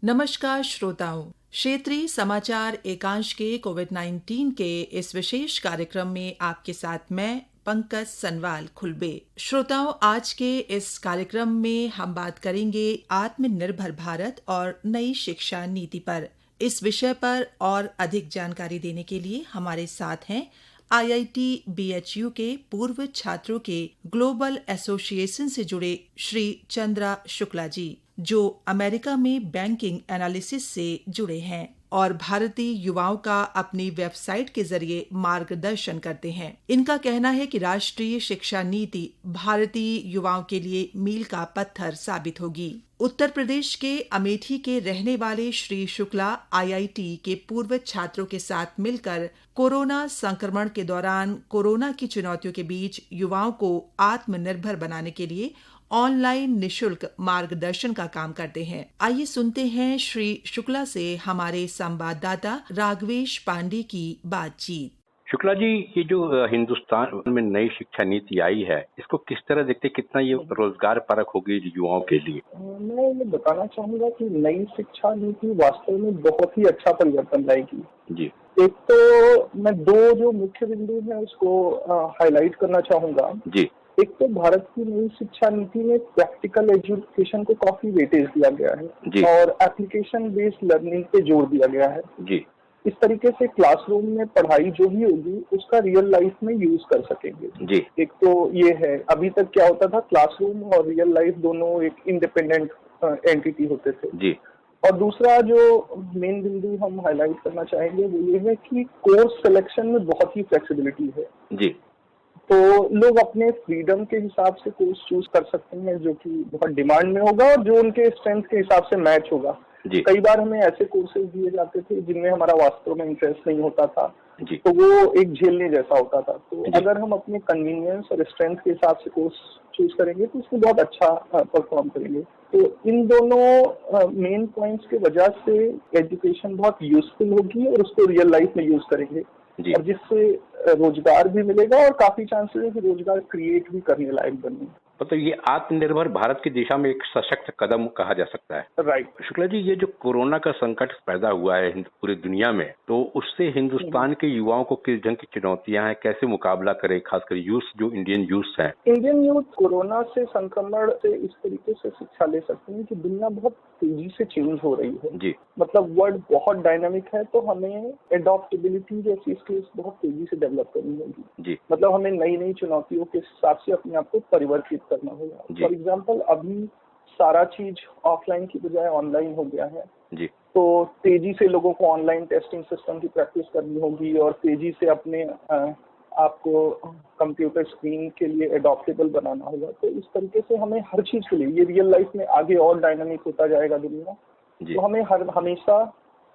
नमस्कार श्रोताओं, क्षेत्रीय समाचार एकांश के कोविड-19 के इस विशेष कार्यक्रम में आपके साथ मैं पंकज सनवाल खुलबे। श्रोताओं, आज के इस कार्यक्रम में हम बात करेंगे आत्मनिर्भर भारत और नई शिक्षा नीति पर। इस विषय पर और अधिक जानकारी देने के लिए हमारे साथ हैं IIT BHU के पूर्व छात्रों के ग्लोबल एसोसिएशन से जुड़े श्री चंद्रा शुक्ला जी, जो अमेरिका में बैंकिंग एनालिसिस से जुड़े हैं और भारतीय युवाओं का अपनी वेबसाइट के जरिए मार्गदर्शन करते हैं। इनका कहना है कि राष्ट्रीय शिक्षा नीति भारतीय युवाओं के लिए मील का पत्थर साबित होगी। उत्तर प्रदेश के अमेठी के रहने वाले श्री शुक्ला IIT के पूर्व छात्रों के साथ मिलकर कोरोना संक्रमण के दौरान कोरोना की चुनौतियों के बीच युवाओं को आत्मनिर्भर बनाने के लिए ऑनलाइन निशुल्क मार्गदर्शन का काम करते हैं। आइए सुनते हैं श्री शुक्ला से हमारे संवाददाता राघवेश पांडे की बातचीत। शुक्ला जी, ये जो हिंदुस्तान में नई शिक्षा नीति आई है, इसको किस तरह देखते, कितना ये रोजगार परक होगी युवाओं के लिए? मैं ये बताना चाहूंगा कि नई शिक्षा नीति वास्तव में बहुत ही अच्छा परिवर्तन लाएगी जी। एक तो मैं दो जो मुख्य बिंदु हैं उसको हाईलाइट करना चाहूंगा जी। एक तो भारत की नई शिक्षा नीति में प्रैक्टिकल एजुकेशन को काफी वेटेज दिया गया है जी। और एप्लीकेशन बेस्ड लर्निंग पे जोर दिया गया है जी। इस तरीके से क्लासरूम में पढ़ाई जो भी होगी उसका रियल लाइफ में यूज कर सकेंगे जी। एक तो ये है। अभी तक क्या होता था, क्लासरूम और रियल लाइफ दोनों एक इंडिपेंडेंट एंटिटी होते थे जी। और दूसरा जो मेन बिंदु हम हाईलाइट करना चाहेंगे वो ये है कि कोर्स सिलेक्शन में बहुत ही फ्लेक्सिबिलिटी है जी। तो लोग अपने फ्रीडम के हिसाब से कोर्स चूज कर सकते हैं जो कि बहुत डिमांड में होगा और जो उनके स्ट्रेंथ के हिसाब से मैच होगा। कई बार हमें ऐसे कोर्सेज दिए जाते थे जिनमें हमारा वास्तव में इंटरेस्ट नहीं होता था जी। तो वो एक झेलने जैसा होता था। तो अगर हम अपने कन्वीनियंस और स्ट्रेंथ के हिसाब से कोर्स चूज करेंगे तो उसमें बहुत अच्छा परफॉर्म करेंगे। तो इन दोनों मेन पॉइंट्स के वजह से एजुकेशन बहुत यूजफुल होगी और उसको रियल लाइफ में यूज करेंगे और जिससे रोजगार भी मिलेगा और काफी चांसेस है कि रोजगार क्रिएट भी करने लायक बने। तो ये आत्मनिर्भर भारत की दिशा में एक सशक्त कदम कहा जा सकता है। राइट। शुक्ला जी, ये जो कोरोना का संकट पैदा हुआ है पूरी दुनिया में, तो उससे हिंदुस्तान के युवाओं को किस ढंग की चुनौतियां हैं, कैसे मुकाबला करे, खासकर यूथ जो इंडियन यूथ है? इंडियन यूथ कोरोना से संक्रमण से इस तरीके से शिक्षा ले सकते हैं कि दुनिया बहुत तेजी से चेंज हो रही है जी। मतलब वर्ल्ड बहुत डायनामिक है तो हमें एडॉप्टेबिलिटी जैसी स्किल्स बहुत तेजी से डेवलप करनी होगी जी। मतलब हमें नई नई चुनौतियों के हिसाब से अपने आप को परिवर्तित करना होगा। फॉर एग्जाम्पल अभी सारा चीज ऑफलाइन की बजाय ऑनलाइन हो गया है जी। तो तेजी से लोगों को ऑनलाइन टेस्टिंग सिस्टम की प्रैक्टिस करनी होगी और तेजी से अपने आपको कंप्यूटर स्क्रीन के लिए एडॉप्टेबल बनाना होगा। तो इस तरीके से हमें हर चीज के लिए ये रियल लाइफ में आगे और डायनामिक होता जाएगा दुनिया तो हमें हमेशा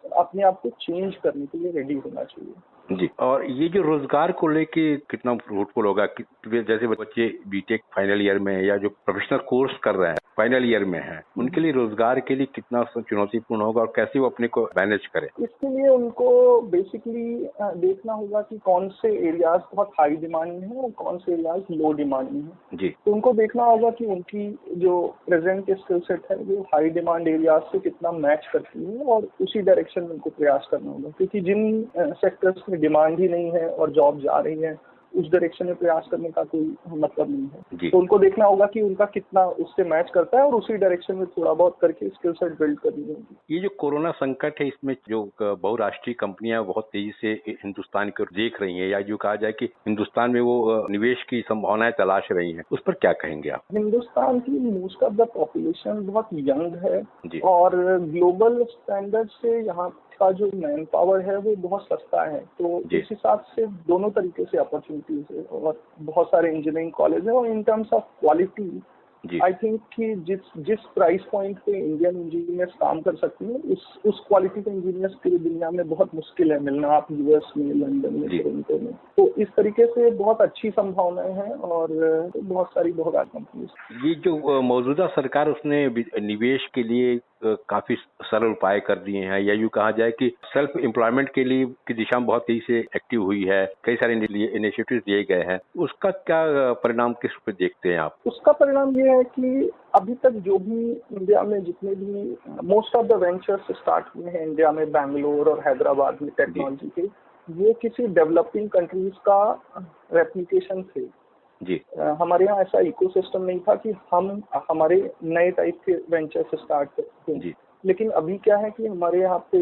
अपने आप को चेंज करने के लिए रेडी होना चाहिए जी। और ये जो रोजगार को लेके कितना फ्रूटफुल होगा, जैसे बच्चे बीटेक फाइनल ईयर में या जो प्रोफेशनल कोर्स कर रहे हैं फाइनल ईयर में हैं, उनके लिए रोजगार के लिए कितना चुनौतीपूर्ण होगा और कैसे वो अपने को मैनेज करें? इसके लिए उनको बेसिकली देखना होगा कि कौन से एरियाज बहुत हाई डिमांड में है और कौन से एरियाज लो डिमांड में है जी। तो उनको देखना होगा कि उनकी जो प्रेजेंट स्किल सेट है वो हाई डिमांड एरियाज से कितना मैच करती है और उसी डायरेक्शन में उनको प्रयास करना होगा क्योंकि जिन सेक्टर्स में डिमांड ही नहीं है और जॉब जा रही है उस डायरेक्शन में प्रयास करने का कोई मतलब नहीं है तो उनको देखना होगा कि उनका कितना उससे मैच करता है और उसी डायरेक्शन में थोड़ा बहुत करके स्किल सेट बिल्ड करनी होगी। ये जो कोरोना संकट है इसमें जो बहुराष्ट्रीय कंपनियां बहुत तेजी से हिंदुस्तान को देख रही हैं या जो कहा जाए कि हिंदुस्तान में वो निवेश की संभावनाएं तलाश रही हैं, उस पर क्या कहेंगे आप? हिंदुस्तान की मोस्ट ऑफ द पॉपुलेशन बहुत यंग है और ग्लोबल स्टैंडर्ड से यहाँ का जो मैन पावर है वो बहुत सस्ता है तो इस हिसाब से दोनों तरीके से अपॉर्चुनिटीज है और बहुत सारे इंजीनियरिंग कॉलेज है और in terms of quality I think कि जिस प्राइस पॉइंट पे इंडियन इंजीनियर्स काम कर सकते हैं उस क्वालिटी के इंजीनियर्स पूरी दुनिया में बहुत मुश्किल है मिलना, आप यूएस में, लंदन में, टोरंटो में। तो इस तरीके से बहुत अच्छी संभावनाएं हैं और बहुत सारी बहुत कंपनीज। ये जो मौजूदा सरकार उसने निवेश के लिए काफी सरल उपाय कर दिए हैं, या यूँ कहा जाए कि सेल्फ एम्प्लॉयमेंट के लिए की दिशा में बहुत तेजी से एक्टिव हुई है, कई सारे इनिशिएटिव दिए गए हैं, उसका क्या परिणाम किस पे देखते हैं आप? उसका परिणाम ये है कि अभी तक जो भी इंडिया में जितने भी most of the ventures start हुए हैं इंडिया में, बैंगलोर और हैदराबाद में टेक्नोलॉजी के, ये किसी डेवलपिंग कंट्रीज का रेप्लिकेशन थे जी। हमारे यहाँ ऐसा इकोसिस्टम नहीं था कि हम हमारे नए टाइप के वेंचर्स स्टार्ट करते हैं, लेकिन अभी क्या है कि हमारे यहाँ पे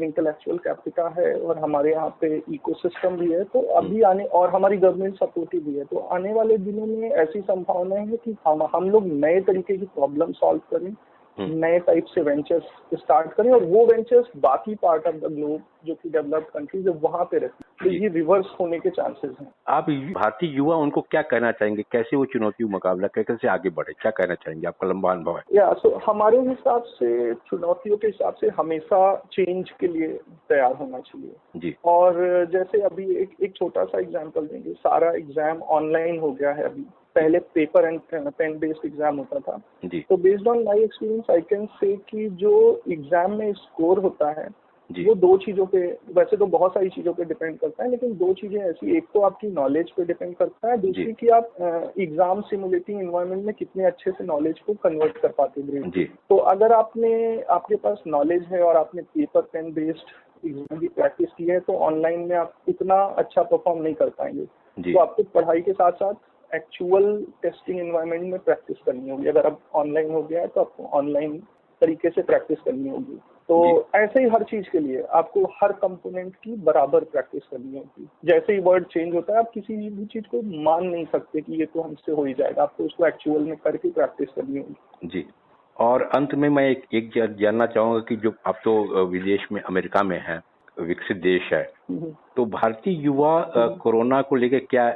इंटेलेक्चुअल कैपिटा है और हमारे यहाँ पे इकोसिस्टम भी है, तो अभी आने और हमारी गवर्नमेंट सपोर्टिव भी है, तो आने वाले दिनों में ऐसी संभावना है कि हम लोग नए तरीके की प्रॉब्लम सॉल्व करें, नए टाइप से वेंचर्स स्टार्ट करें और वो वेंचर्स बाकी पार्ट ऑफ द ग्लोब जो कि डेवलप्ड कंट्रीज है वहाँ पे रखें, तो ये रिवर्स होने के चांसेस हैं। आप भारतीय युवा उनको क्या कहना चाहेंगे, कैसे वो चुनौती मुकाबला कैसे आगे बढ़े, क्या कहना चाहेंगे? आपका लंबा अनुभव है। हमारे हिसाब से चुनौतियों के हिसाब से हमेशा चेंज के लिए तैयार होना चाहिए जी। और जैसे अभी एक छोटा सा एग्जाम्पल देंगे, सारा एग्जाम ऑनलाइन हो गया है अभी, पहले paper and pen based exam होता था जी। तो based on my experience I can say कि जो एग्जाम में स्कोर होता है वो दो चीजों पे, वैसे तो बहुत सारी चीजों पे डिपेंड करता है, लेकिन दो चीजें ऐसी, एक तो आपकी नॉलेज पे डिपेंड करता है, दूसरी कि आप एग्जाम सिमुलेटिंग एनवायरनमेंट में कितने अच्छे से नॉलेज को कन्वर्ट कर पाते हैं। तो अगर आपके पास नॉलेज है और आपने पेपर पेन बेस्ड एग्जाम की प्रैक्टिस की है, तो ऑनलाइन में आप इतना अच्छा परफॉर्म नहीं कर पाएंगे। तो आपको पढ़ाई के साथ साथ एक्चुअल टेस्टिंग एनवायरनमेंट में प्रैक्टिस करनी होगी। अगर अब ऑनलाइन हो गया है तो आपको ऑनलाइन तरीके से प्रैक्टिस करनी होगी। तो ऐसे ही हर चीज के लिए आपको हर कंपोनेंट की बराबर प्रैक्टिस करनी होगी। जैसे ही वर्ड चेंज होता है, आप किसी भी चीज को मान नहीं सकते कि ये तो हमसे हो ही जाएगा, आपको उसको एक्चुअल में करके प्रैक्टिस करनी होगी जी। और अंत में मैं एक जानना चाहूंगा कि जो आप तो विदेश में, अमेरिका में है, विकसित देश है, तो भारतीय युवा कोरोना को लेकर क्या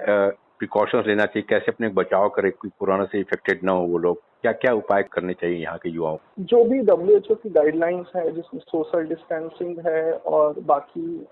प्रिकॉशंस लेना चाहिए, कैसे अपने बचाव करे, कोरोना से इफेक्टेड ना हो वो लोग, क्या क्या उपाय करने चाहिए यहाँ के युवाओं? जो भी WHO की गाइडलाइंस है, जिसमें सोशल डिस्टेंसिंग है और बाकी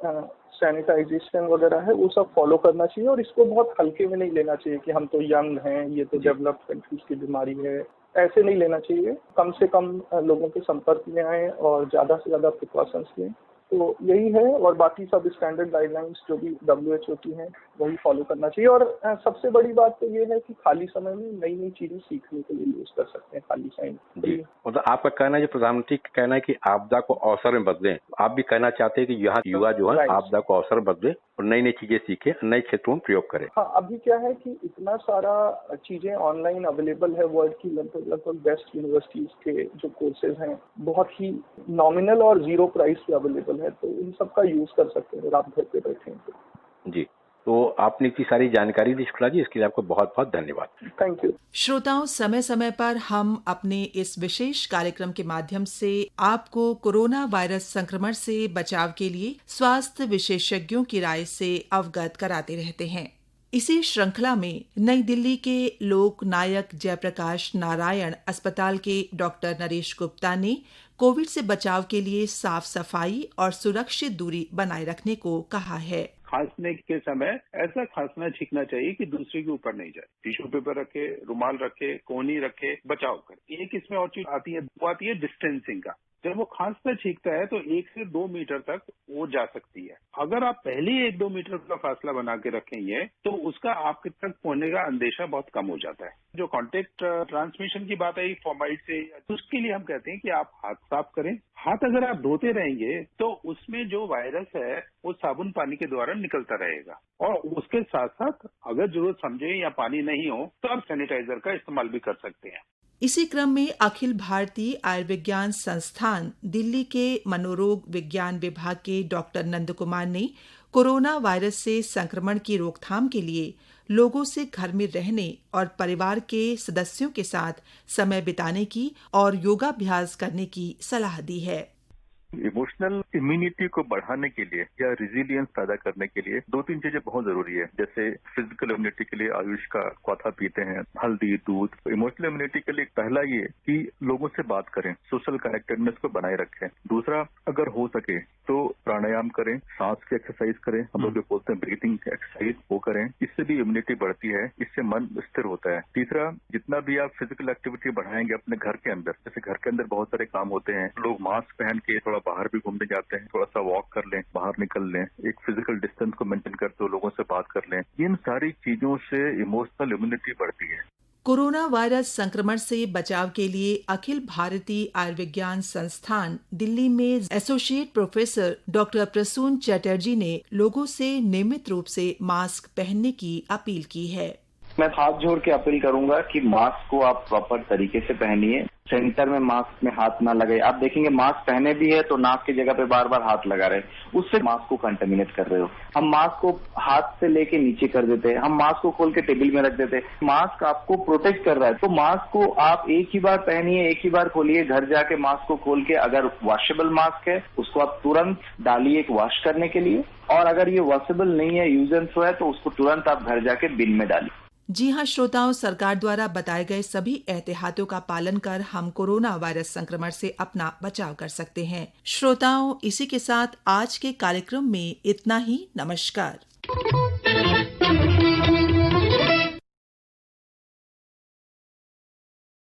सैनिटाइजेशन वगैरह है, वो सब फॉलो करना चाहिए और इसको बहुत हल्के में नहीं लेना चाहिए कि हम तो यंग हैं, ये तो डेवलप्ड कंट्रीज की बीमारी है, ऐसे नहीं लेना चाहिए। कम से कम लोगों के संपर्क में आए और ज्यादा से ज्यादा प्रिकॉशंस लें, तो यही है। और बाकी सब स्टैंडर्ड गाइडलाइंस जो भी WHO की हैं वही फॉलो करना चाहिए। और सबसे बड़ी बात तो ये है कि खाली समय में नई नई चीजें सीखने के लिए यूज कर सकते हैं खाली समय जी। मतलब आपका कहना है, जो प्रधानमंत्री का कहना है कि आपदा को अवसर में बदलें, आप भी कहना चाहते हैं कि यहाँ युवा जो है आपदा को अवसर बदले और नई नई चीजें सीखे, नए क्षेत्रों में प्रयोग करें। हाँ, अभी क्या है कि इतना सारा चीजें ऑनलाइन अवेलेबल है, वर्ल्ड की लगभग बेस्ट यूनिवर्सिटीज के जो कोर्सेज हैं बहुत ही नॉमिनल और जीरो प्राइस पे अवेलेबल है, तो इन सब का यूज कर सकते हैं अगर आप घर पे बैठे हैं तो जी। तो आपने इतनी सारी जानकारी दी शुक्ला जी, इसके लिए आपको बहुत बहुत धन्यवाद। Thank you. श्रोताओं, समय समय पर हम अपने इस विशेष कार्यक्रम के माध्यम से आपको कोरोना वायरस संक्रमण से बचाव के लिए स्वास्थ्य विशेषज्ञों की राय से अवगत कराते रहते हैं। इसी श्रृंखला में नई दिल्ली के लोक नायक जयप्रकाश नारायण अस्पताल के डॉक्टर नरेश गुप्ता ने कोविड से बचाव के लिए साफ सफाई और सुरक्षित दूरी बनाए रखने को कहा है। खांसने के समय ऐसा खांसना छींकना चाहिए कि दूसरे के ऊपर नहीं जाए। टिश्यू पेपर रखे, रुमाल रखे, कोहनी रखे, बचाव करे। एक इसमें और चीज आती है, वो आती है डिस्टेंसिंग का। जब वो खांसता छींकता है तो 1 से 2 मीटर तक वो जा सकती है। अगर आप पहले 1-2 मीटर का फासला बना के रखेंगे तो उसका आपके तक पहुंचने का अंदेशा बहुत कम हो जाता है। जो कॉन्टेक्ट ट्रांसमिशन की बात आई फॉर्माइट से, उसके लिए हम कहते हैं कि आप हाथ साफ करें। हाथ अगर आप धोते रहेंगे तो उसमें जो वायरस है वो साबुन पानी के द्वारा निकलता रहेगा। और उसके साथ साथ अगर जरूरत समझे या पानी नहीं हो तो आप सैनिटाइजर का इस्तेमाल भी कर सकते हैं। इसी क्रम में अखिल भारतीय आयुर्विज्ञान संस्थान दिल्ली के मनोरोग विज्ञान विभाग के डॉक्टर नंद कुमार ने कोरोना वायरस से संक्रमण की रोकथाम के लिए लोगों से घर में रहने और परिवार के सदस्यों के साथ समय बिताने की और योगाभ्यास करने की सलाह दी है। इमोशनल इम्यूनिटी को बढ़ाने के लिए या रिजिलियंस पैदा करने के लिए 2-3 चीजें बहुत जरूरी है। जैसे फिजिकल इम्यूनिटी के लिए आयुष का क्वाथा पीते हैं, हल्दी, दूध। इमोशनल इम्यूनिटी के लिए पहला ये कि लोगों से बात करें, सोशल कनेक्टेडनेस को बनाए रखें। दूसरा, अगर हो सके तो तो प्राणायाम करें, सांस की एक्सरसाइज करें, हम लोग जो बोलते हैं ब्रीथिंग एक्सरसाइज, वो करें। इससे भी इम्यूनिटी बढ़ती है, इससे मन स्थिर होता है। तीसरा, जितना भी आप फिजिकल एक्टिविटी बढ़ाएंगे अपने घर के अंदर, जैसे घर के अंदर बहुत सारे काम होते हैं, लोग मास्क पहन के थोड़ा बाहर भी घूमने जाते हैं, थोड़ा सा वॉक कर लें, बाहर निकल लें, एक फिजिकल डिस्टेंस को मेंटेन करते हुए लोगों से बात कर लें। इन सारी चीजों से इमोशनल इम्यूनिटी बढ़ती है। कोरोना वायरस संक्रमण से बचाव के लिए अखिल भारतीय आयुर्विज्ञान संस्थान दिल्ली में associate professor doctor Prasoon Chatterjee ने लोगों से नियमित रूप से मास्क पहनने की अपील की है। मैं हाथ जोड़ के अपील करूंगा कि मास्क को आप प्रॉपर तरीके से पहनिए, सेंटर में मास्क में हाथ ना लगे। आप देखेंगे मास्क पहने भी है तो नाक की जगह पे बार बार हाथ लगा रहे, उससे मास्क को कंटेमिनेट कर रहे हो। हम मास्क को हाथ से लेके नीचे कर देते हैं, हम मास्क को खोल के टेबल में रख देते हैं। मास्क आपको प्रोटेक्ट कर रहा है, तो मास्क को आप एक ही बार पहनिए, एक ही बार खोलिए। घर जाके मास्क को खोल के, अगर वॉशेबल मास्क है उसको आप तुरंत डालिए एक वॉश करने के लिए, और अगर ये वॉशेबल नहीं है, यूज एंड थ्रो है, तो उसको तुरंत आप घर जाके बिन में डालिए। जी हां श्रोताओं, सरकार द्वारा बताए गए सभी एहतियातों का पालन कर हम कोरोना वायरस संक्रमण से अपना बचाव कर सकते हैं। श्रोताओं, इसी के साथ आज के कार्यक्रम में इतना ही। नमस्कार।